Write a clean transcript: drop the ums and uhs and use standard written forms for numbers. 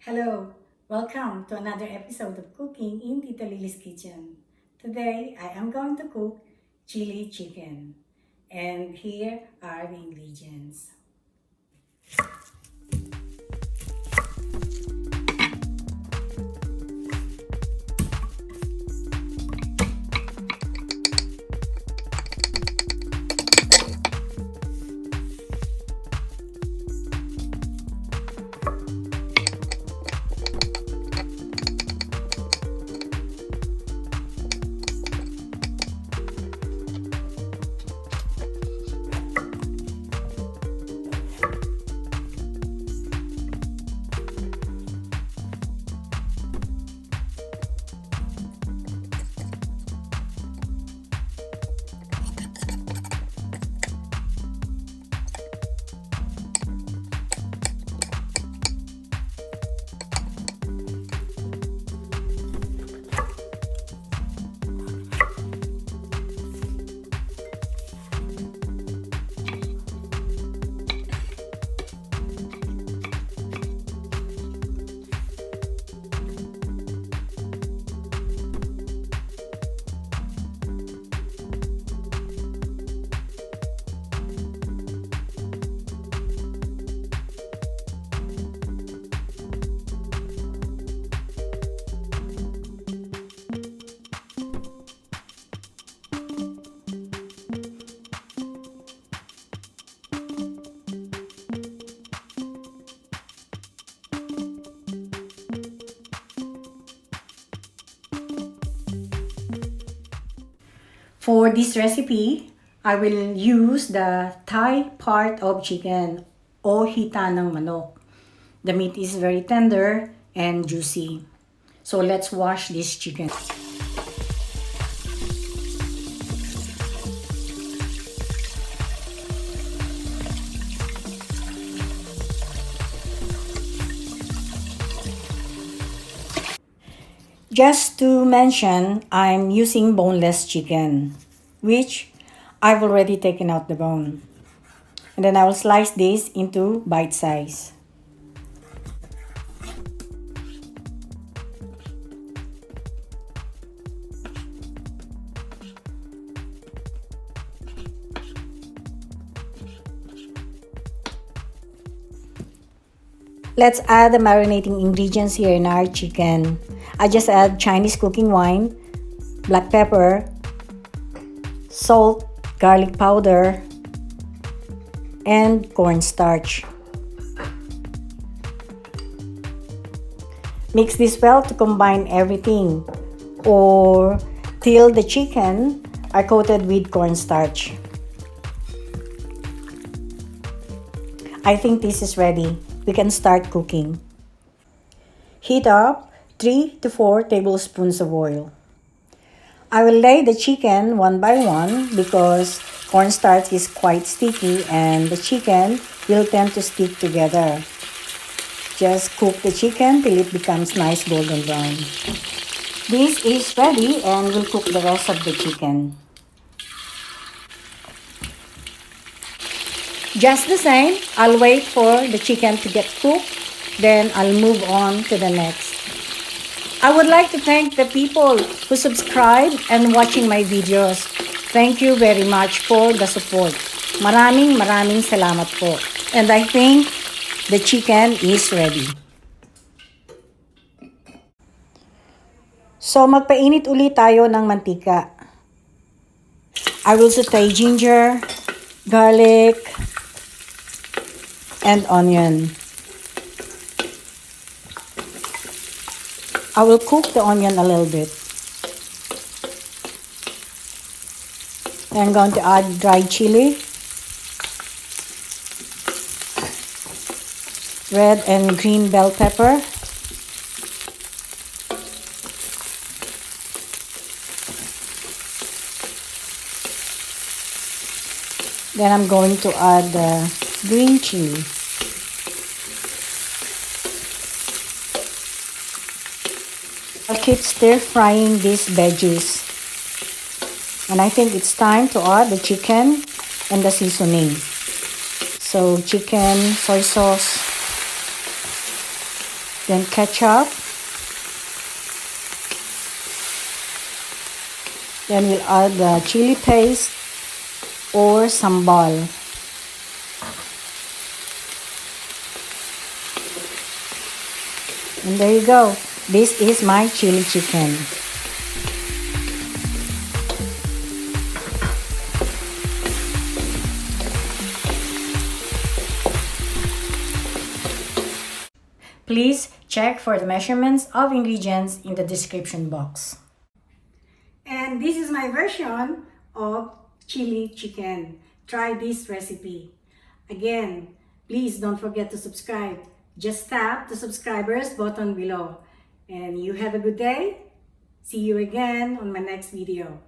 Hello, welcome to another episode of Cooking in Tita Lily's Kitchen. Today, I am going to cook chili chicken. And here are the ingredients. For this recipe, I will use the thigh part of chicken o hita ng manok. The meat is very tender and juicy. So let's wash this chicken. Just to mention, I'm using boneless chicken, which I've already taken out the bone. And then I will slice this into bite size. Let's add the marinating ingredients here in our chicken. I just add Chinese cooking wine, black pepper, salt, garlic powder, and cornstarch. Mix this well to combine everything or till the chicken are coated with cornstarch. I think this is ready. We can start cooking. Heat up 3 to 4 tablespoons of oil. I will lay the chicken one by one because cornstarch is quite sticky and the chicken will tend to stick together. Just cook the chicken till it becomes nice golden brown. This is ready and we'll cook the rest of the chicken. Just the same, I'll wait for the chicken to get cooked, then I'll move on to the next. I would like to thank the people who subscribe and watching my videos. Thank you very much for the support. Maraming salamat po. And I think the chicken is ready. So magpainit ulit tayo ng mantika. I will saute ginger, garlic, and onion. I will cook the onion a little bit. I'm going to add dried chili, red and green bell pepper, then I'm going to add the green chili. I'll keep stir frying these veggies. And I think it's time to add the chicken and the seasoning. So chicken, soy sauce, then ketchup, then we'll add the chili paste or sambal. And there you go. This is my chili chicken. Please check for the measurements of ingredients in the description box. And this is my version of chili chicken. Try this recipe. Again, please don't forget to subscribe. Just tap the subscribers button below. And you have a good day. See you again on my next video.